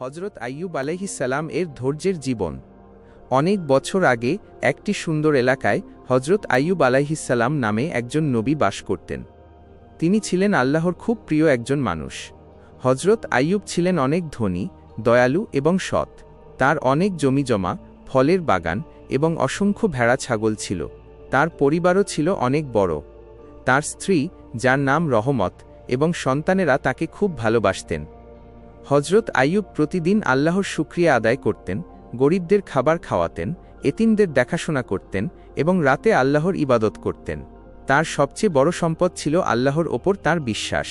হযরত আইয়ুব আলাইহিস সালাম এর ধৈর্যের জীবন। অনেক বছর আগে একটি সুন্দর এলাকায় হযরত আইয়ুব আলাইহিস সালাম নামে একজন নবী বাস করতেন। তিনি ছিলেন আল্লাহর খুব প্রিয় একজন মানুষ। হযরত আইয়ুব ছিলেন অনেক ধনী, দয়ালু এবং সৎ। তার অনেক জমিজমা, ফলের বাগান এবং অসংখ্য ভেড়া ছাগল ছিল। তার পরিবারও ছিল অনেক বড়। তার স্ত্রী, যার নাম রহমত, এবং সন্তানেরা তাকে খুব ভালোবাসতেন। হযরত আইয়ুব প্রতিদিন আল্লাহর শুকরিয়া আদায় করতেন, গরিবদের খাবার খাওয়াতেন, এতিমদের দেখাশোনা করতেন এবং রাতে আল্লাহর ইবাদত করতেন। তার সবচেয়ে বড় সম্পদ ছিল আল্লাহর ওপর তার বিশ্বাস।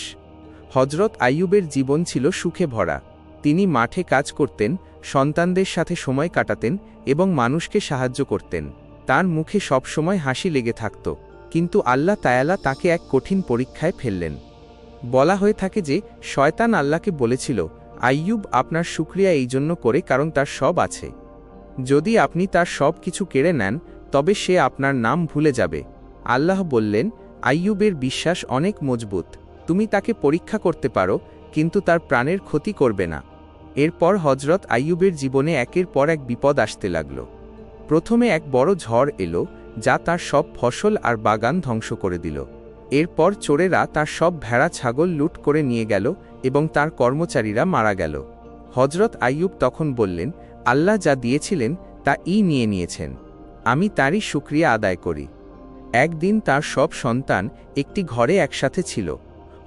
হযরত আইয়ুবের জীবন ছিল সুখে ভরা। তিনি মাঠে কাজ করতেন, সন্তানদের সাথে সময় কাটাতেন এবং মানুষকে সাহায্য করতেন। তার মুখে সবসময় হাসি লেগে থাকত। কিন্তু আল্লাহ তাআলা তাকে এক কঠিন পরীক্ষায় ফেললেন। বলা হয়ে থাকে যে শয়তান আল্লাহকে বলেছিল, আইয়ুব আপনার শুকরিয়া এই জন্য করে কারণ তার সব আছে। যদি আপনি তার সব কিছু কেড়ে নেন তবে সে আপনার নাম ভুলে যাবে। আল্লাহ বললেন, আইয়ুবের বিশ্বাস অনেক মজবুত। তুমি তাকে পরীক্ষা করতে পারো, কিন্তু তার প্রাণের ক্ষতি করবে না। এরপর হযরত আইয়ুবের জীবনে একের পর এক বিপদ আসতে লাগল। প্রথমে এক বড় ঝড় এলো, যা তার সব ফসল আর বাগান ধ্বংস করে দিল। এরপর চোরেরা তার সব ভেড়া ছাগল লুট করে নিয়ে গেল এবং তার কর্মচারীরা মারা গেল। হযরত আইয়ুব তখন বললেন, আল্লাহ যা দিয়েছিলেন তা নিয়ে নিয়েছেন। আমি তারই শুকরিয়া আদায় করি। একদিন তার সব সন্তান একটি ঘরে একসাথে ছিল।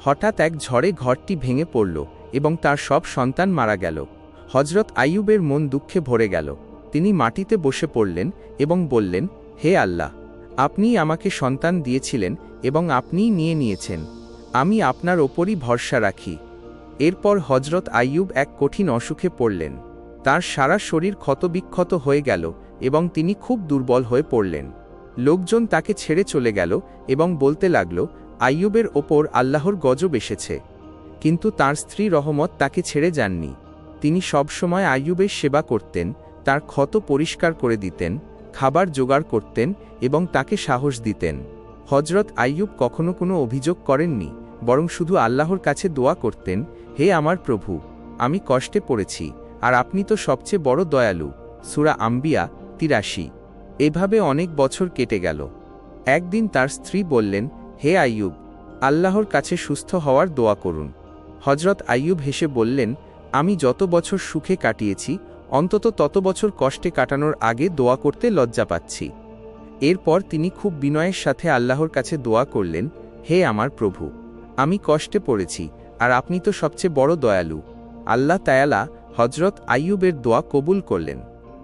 হঠাৎ এক ঝড়ে ঘরটি ভেঙে পড়ল এবং তার সব সন্তান মারা গেল। হযরত আইয়ুবের মন দুঃখে ভরে গেল। তিনি মাটিতে বসে পড়লেন এবং বললেন, হে আল্লাহ, আপনিই আমাকে সন্তান দিয়েছিলেন এবং আপনিই নিয়ে নিয়েছেন। আমি আপনার ওপরই ভরসা রাখি। এরপর হযরত আইয়ুব এক কঠিন অসুখে পড়লেন। তার সারা শরীর ক্ষতবিক্ষত হয়ে গেল এবং তিনি খুব দুর্বল হয়ে পড়লেন। লোকজন তাকে ছেড়ে চলে গেল এবং বলতে লাগল, আইয়ুবের ওপর আল্লাহর গজব এসেছে। কিন্তু তার স্ত্রী রহমত তাকে ছেড়ে যাননি। তিনি সবসময় আইয়ুবের সেবা করতেন, তার ক্ষত পরিষ্কার করে দিতেন, খাবার জোগাড় করতেন এবং তাকে সাহস দিতেন। হযরত আইয়ুব কখনো কোনো অভিযোগ করেননি, বরং শুধু আল্লাহর কাছে দোয়া করতেন, হে আমার প্রভু, আমি কষ্টে পড়েছি, আর আপনি তো সবচেয়ে বড় দয়ালু। সূরা আম্বিয়া ৮৩। এভাবে অনেক বছর কেটে গেল। একদিন তার স্ত্রী বললেন, হে আইয়ুব, আল্লাহর কাছে সুস্থ হওয়ার দোয়া করুন। হযরত আইয়ুব হেসে বললেন, আমি যত বছর সুখে কাটিয়েছি অন্তত তত বছর কষ্টে কাটানোর আগে দোয়া করতে লজ্জা পাচ্ছি। এরপর তিনি খুব বিনয়ের সাথে আল্লাহর কাছে দোয়া করলেন, হে আমার প্রভু, আমি কষ্টে পড়েছি, আর আপনি তো সবচেয়ে বড় দয়ালু। আল্লাহ তাআলা হযরত আইয়ুবের দোয়া কবুল করলেন।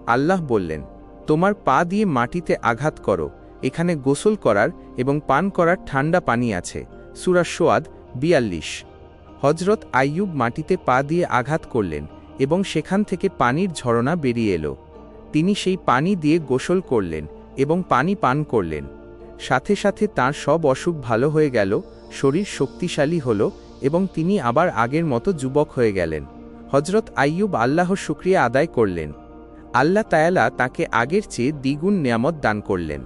আল্লাহ বললেন, তোমার পা দিয়ে মাটিতে আঘাত করো, এখানে গোসল করার এবং পান করার ঠান্ডা পানি আছে। সূরা সোয়াদ ৪২। হযরত আইয়ুব মাটিতে পা দিয়ে আঘাত করলেন এবং সেখান থেকে পানির ঝরনা বেরিয়ে এলো। তিনি সেই পানি দিয়ে গোসল করলেন এবং পানি পান করলেন। সাথে সাথে তাঁর সব অসুখ ভালো হয়ে গেল, শরীর শক্তিশালী হল এবং তিনি আবার আগের মতো যুবক হয়ে গেলেন। হযরত আইয়ুব আল্লাহর শুকরিয়া আদায় করলেন। আল্লাহ তাআলা তাকে আগের চেয়ে দ্বিগুণ নেয়ামত দান করলেন।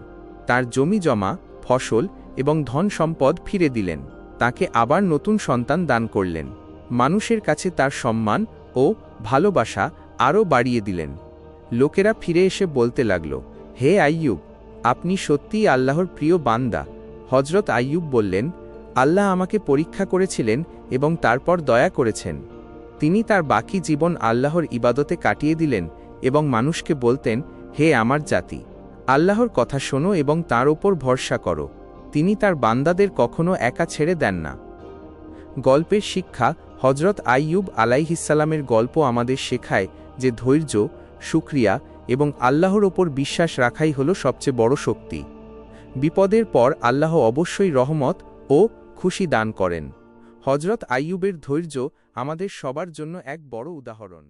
তার জমি জমা, ফসল এবং ধন সম্পদ ফিরে দিলেন। তাকে আবার নতুন সন্তান দান করলেন। মানুষের কাছে তার সম্মান ও ভালোবাসা আরও বাড়িয়ে দিলেন। লোকেরা ফিরে এসে বলতে লাগল, হে আইয়ুব, আপনি সত্যিই আল্লাহর প্রিয় বান্দা। হযরত আইয়ুব বললেন, আল্লাহ আমাকে পরীক্ষা করেছিলেন এবং তারপর দয়া করেছেন। তিনি তার বাকি জীবন আল্লাহর ইবাদতে কাটিয়ে দিলেন এবং মানুষকে বলতেন, হে আমার জাতি, আল্লাহর কথা শোনো এবং তার ওপর ভরসা করো। তিনি তার বান্দাদের কখনো একা ছেড়ে দেন না। গল্পের শিক্ষা, হযরত আইয়ুব আলাইহিসসালামের গল্প আমাদের শেখায় যে ধৈর্য, শুকরিয়া এবং আল্লাহর ওপর বিশ্বাস রাখাই হলো সবচেয়ে বড় শক্তি। বিপদের পর আল্লাহ অবশ্যই রহমত ও খুশি দান করেন। হযরত আইয়ুবের ধৈর্য আমাদের সবার জন্য এক বড় উদাহরণ।